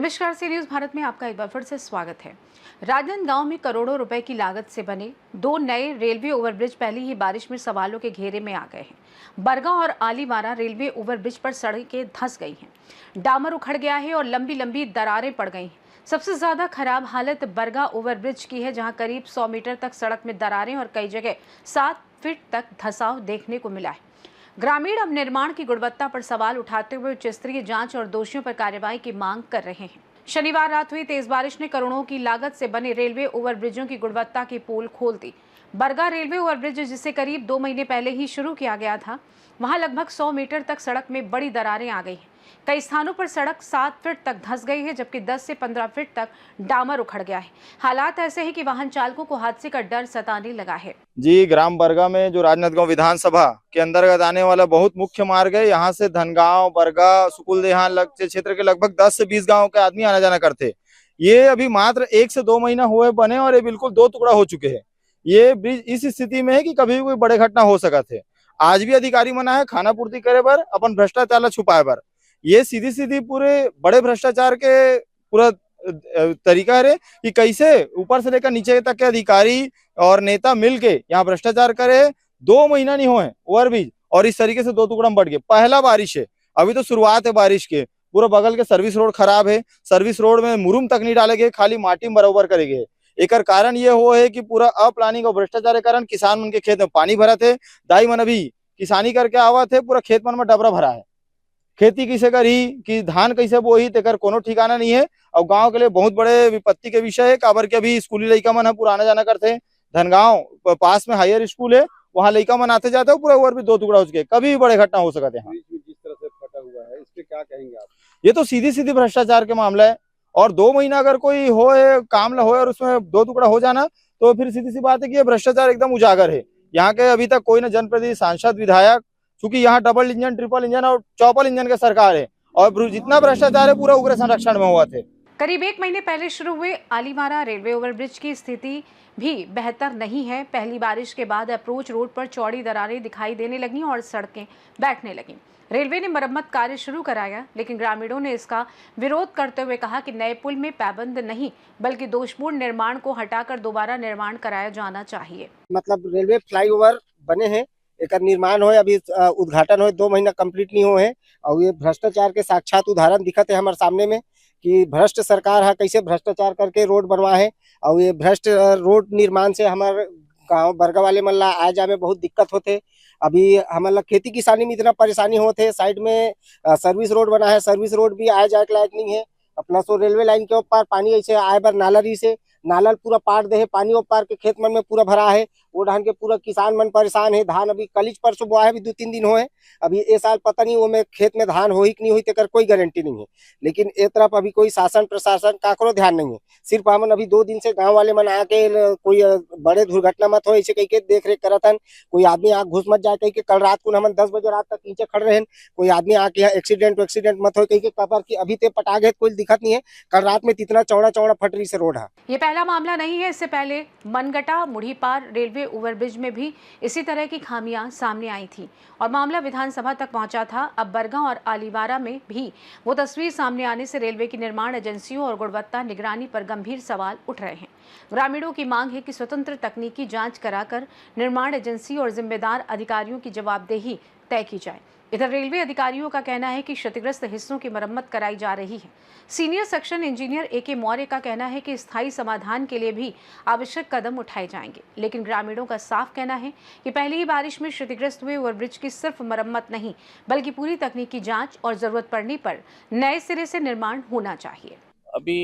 नमस्कार, सी न्यूज़ भारत में आपका एक बार फिर से स्वागत है। राजनांदगांव में करोड़ों रुपए की लागत से बने दो नए रेलवे ओवरब्रिज पहली ही बारिश में सवालों के घेरे में आ गए हैं। बरगांव और आलीवारा रेलवे ओवरब्रिज पर सड़कें धंस गई हैं, डामर उखड़ गया है और लंबी लंबी दरारें पड़ गई हैं। सबसे ज्यादा खराब हालत बरगा ओवरब्रिज की है, जहां करीब 100 मीटर तक सड़क में दरारें और कई जगह 7 फीट तक धंसाव देखने को मिला है। ग्रामीण अब निर्माण की गुणवत्ता पर सवाल उठाते हुए उच्च स्तरीय जांच और दोषियों पर कार्रवाई की मांग कर रहे हैं। शनिवार रात हुई तेज बारिश ने करोड़ों की लागत से बने रेलवे ओवरब्रिजों की गुणवत्ता की पोल खोल दी। बरगा रेलवे ओवरब्रिज, जिसे करीब 2 महीने पहले ही शुरू किया गया था, वहां लगभग 100 मीटर तक सड़क में बड़ी दरारें आ गई हैं। कई स्थानों पर सड़क 7 फीट तक धंस गई है, जबकि 10 से 15 फीट तक डामर उखड़ गया है। हालात ऐसे हैं कि वाहन चालकों को हादसे का डर सताने लगा है। जी, ग्राम बरगा में जो राजनांदगांव विधानसभा के अंतर्गत आने वाला बहुत मुख्य मार्ग है। यहाँ से धनगांव, बरगा, सुकुलदेहान क्षेत्र के लगभग 10 से 20 गांव के आदमी आना जाना करते। ये अभी मात्र 1 से 2 महीना हुए बने और ये बिल्कुल 2 टुकड़ा हो चुके हैं। ये ब्रिज इस स्थिति में है कि कभी भी कोई बड़े घटना हो सका थे। आज भी अधिकारी मना है खाना पूर्ति करे बर, अपन भ्रष्टाचार छुपाए बर। ये सीधी सीधी पूरे बड़े भ्रष्टाचार के पूरा तरीका है कि कैसे ऊपर से लेकर नीचे तक के अधिकारी और नेता मिलके यहाँ भ्रष्टाचार करे। 2 महीना नहीं हुए ओवरब्रिज और इस तरीके से 2 टुकड़ा में बढ़ गए। पहला बारिश है, अभी तो शुरुआत है बारिश के। पूरा बगल के सर्विस रोड खराब है, सर्विस रोड में मुरुम तक नहीं डाले गए, खाली माटी में बराबर करे गए। एक कारण ये हो है कि पूरा अप्लानिंग और भ्रष्टाचार के कारण किसान मन के खेत में पानी भरा थे। दाई मन अभी किसानी करके आवा थे, पूरा खेत मन में डबरा भरा है। खेती कैसे करी कि धान कैसे बोही तेकर कोनो ठिकाना नहीं है। और गांव के लिए बहुत बड़े विपत्ति के विषय है। काबर के अभी स्कूली लड़का मन पुराना जाना करते। धनगांव पास में हायर स्कूल है, वहाँ लड़का मन आते जाते हो, पूरा ओवर भी 2 टुकड़ा हो चुके। कभी भी बड़े घटना हो सकते हैं। जिस तरह से फटा हुआ है, इस पे क्या कहेंगे आप? ये तो सीधी सीधी भ्रष्टाचार के मामला है। और 2 महीना अगर कोई हो काम हो और उसमें 2 टुकड़ा हो जाना, तो फिर सीधी सी बात है कि ये भ्रष्टाचार एकदम उजागर है। यहाँ के अभी तक कोई न जनप्रतिनिधि, सांसद, विधायक, चूंकि यहाँ डबल इंजन, ट्रिपल इंजन और चौपल इंजन की सरकार है और जितना भ्रष्टाचार है पूरा उग्र संरक्षण में हुआ थे। करीब 1 महीने पहले शुरू हुए आलीवारा रेलवे ओवरब्रिज की स्थिति भी बेहतर नहीं है। पहली बारिश के बाद अप्रोच रोड पर चौड़ी दरारें दिखाई देने लगी और सड़कें बैठने लगी। रेलवे ने मरम्मत कार्य शुरू कराया, लेकिन ग्रामीणों ने इसका विरोध करते हुए कहा कि नए पुल में पाबंद नहीं, बल्कि दोषपूर्ण निर्माण को हटाकर दोबारा निर्माण कराया जाना चाहिए। मतलब रेलवे फ्लाईओवर बने हैं, एक निर्माण हो, अभी उद्घाटन हो, 2 महीना कंप्लीट नहीं हुए हैं। और ये भ्रष्टाचार के साक्षात उदाहरण दिखते है हमारे सामने में कि भ्रष्ट सरकार है कैसे भ्रष्टाचार करके रोड बनवा है। और ये भ्रष्ट रोड निर्माण से हमारे गांव बरगा वाले मन ला आए जाए में बहुत दिक्कत होते। अभी हमारा खेती किसानी में इतना परेशानी होते। साइड में सर्विस रोड बना है, सर्विस रोड भी आए जाए के लायक नहीं है। प्लस वो रेलवे लाइन के ऊपर पानी ऐसे आए बर नालरी से नालल पूरा पार दे है, पानी वो पार के खेत मन में पूरा भरा है। वो धान के पूरा किसान मन परेशान है। धान अभी कलिज परसों बोआ है, अभी 2-3 दिन हुए। अभी ये साल पता नहीं वो में खेत में धान हो ही कि नहीं हुई तेकर कोई गारंटी नहीं है। लेकिन ए तरफ अभी कोई शासन प्रशासन काकरो ध्यान नहीं है। सिर्फ हमन अभी 2 दिन से गांव वाले मन आके कोई बड़े दुर्घटना मत हो ऐसे कह के देख रेख करत हन। कोई आदमी आग घुस मत जाए कह के कल रात को हमन 10 बजे रात तक नीचे खड़े रहे। कोई आदमी आके एक्सीडेंट मत हो कह के कबर की अभी ते पटा गए, कोई दिक्कत नहीं है। कल रात में इतना चौड़ा चौड़ा फटरी से रोड है। ये पहला मामला नहीं है। इससे पहले मनगटा मुढ़ीपार रेलवे ओवरब्रिज में भी इसी तरह की खामियां सामने आई थी और मामला विधानसभा तक पहुंचा था। अब बरगा और आलीवारा में भी वो तस्वीर सामने आने से रेलवे की निर्माण एजेंसियों और गुणवत्ता निगरानी पर गंभीर सवाल उठ रहे हैं। ग्रामीणों की मांग है कि स्वतंत्र तकनीकी जांच कराकर निर्माण एजेंसी और जिम्मेदार अधिकारियों की जवाबदेही तय की जाए। इधर रेलवे अधिकारियों का कहना है कि क्षतिग्रस्त हिस्सों की मरम्मत कराई जा रही है। Senior section engineer AK Maurya का कहना है कि स्थायी समाधान के लिए भी आवश्यक कदम उठाए जाएंगे, लेकिन ग्रामीणों का साफ कहना है कि पहली ही बारिश में क्षतिग्रस्त हुए ओवरब्रिज की सिर्फ मरम्मत नहीं, बल्कि पूरी तकनीकी जांच और जरूरत पड़ने पर नए सिरे से निर्माण होना चाहिए। अभी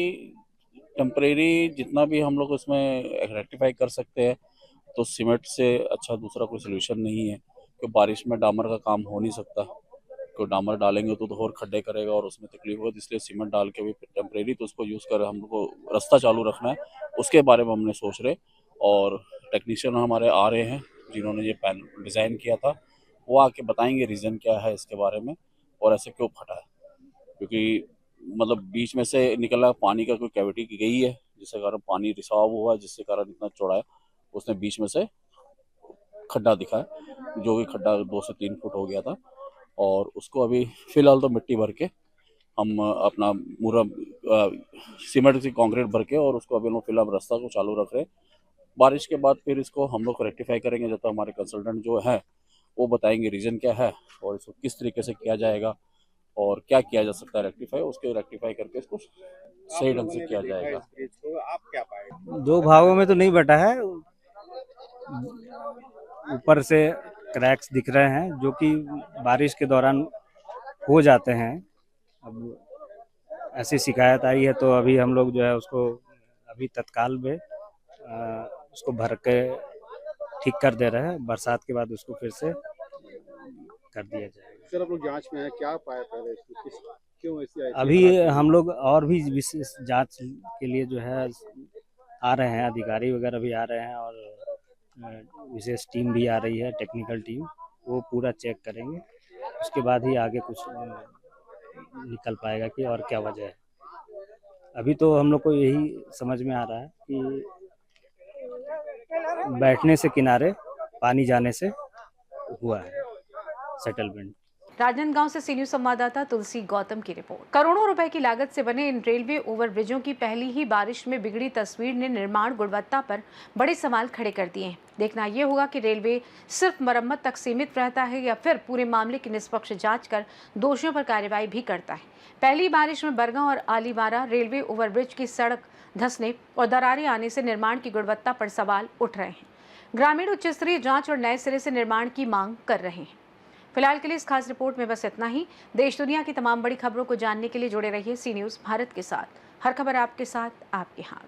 टेम्परेरी जितना भी हम लोग उसमें रेक्टिफाई कर सकते हैं, तो सीमेंट से अच्छा दूसरा कोई सोल्यूशन नहीं है। कि बारिश में डामर का काम हो नहीं सकता, तो डामर डालेंगे तो और खड्डे करेगा और उसमें तकलीफ होगी। इसलिए सीमेंट डाल के भी टेम्परेरी तो उसको यूज़ कर हम लोग को रास्ता चालू रखना है, उसके बारे में हमने सोच रहे। और टेक्नीशियन हमारे आ रहे हैं जिन्होंने ये पैन डिज़ाइन किया था, वो आके बताएंगे रीज़न क्या है इसके बारे में और ऐसे क्यों फटा है। क्योंकि मतलब बीच में से निकला पानी का कोई कैविटी की गई है, जिसके कारण पानी रिसाव हुआ, जिसके कारण इतना चौड़ा है। उसने बीच में से खड्डा दिखा है, जो कि खड्डा 2 से 3 फुट हो गया था। और उसको अभी फिलहाल तो मिट्टी भर के हम अपना पूरा सीमेंट की कंक्रीट भर के और उसको अभी हम लोग फिलहाल रास्ता को चालू रख रहे हैं। बारिश के बाद फिर इसको हम लोग रेक्टिफाई करेंगे, जब तक हमारे कंसल्टेंट जो है वो बताएंगे रीजन क्या है और इसको किस तरीके से किया जाएगा और क्या किया जा सकता है रेक्टिफाई, उसके रेक्टिफाई करके इसको सही ढंग से किया जाएगा। आप क्या पाए? दो भागों में तो नहीं बटा है, ऊपर से क्रैक्स दिख रहे हैं जो कि बारिश के दौरान हो जाते हैं। अब ऐसी शिकायत आई है तो अभी हम लोग जो है उसको अभी तत्काल में उसको भर के ठीक कर दे रहे हैं। बरसात के बाद उसको फिर से कर दिया जाएगा। सर आप लोग जांच में है, क्या पाया पहले इसमें, क्यों ऐसी आई थी? अभी हम लोग और भी विशेष जांच के लिए जो है आ रहे हैं, अधिकारी वगैरह भी आ रहे हैं और विशेष टीम भी आ रही है, टेक्निकल टीम, वो पूरा चेक करेंगे। उसके बाद ही आगे कुछ निकल पाएगा कि और क्या वजह है। अभी तो हम लोग को यही समझ में आ रहा है कि बैठने से किनारे पानी जाने से हुआ है सेटलमेंट। राजनांदगांव से सी न्यूज संवाददाता तुलसी गौतम की रिपोर्ट। करोड़ों रुपए की लागत से बने इन रेलवे ओवरब्रिजों की पहली ही बारिश में बिगड़ी तस्वीर ने निर्माण गुणवत्ता पर बड़े सवाल खड़े कर दिए हैं। देखना यह होगा कि रेलवे सिर्फ मरम्मत तक सीमित रहता है या फिर पूरे मामले की निष्पक्ष जांच कर दोषियों पर कार्रवाई भी करता है। पहली बारिश में बरगा और आलीमारा रेलवे ओवरब्रिज की सड़क धंसने और दरारें आने से निर्माण की गुणवत्ता पर सवाल उठ रहे हैं। ग्रामीण उच्च स्तरीय जांच और नए सिरे से निर्माण की मांग कर रहे हैं। फिलहाल के लिए इस खास रिपोर्ट में बस इतना ही। देश दुनिया की तमाम बड़ी खबरों को जानने के लिए जुड़े रहिए सी न्यूज भारत के साथ। हर खबर आपके साथ, आपके हाथ।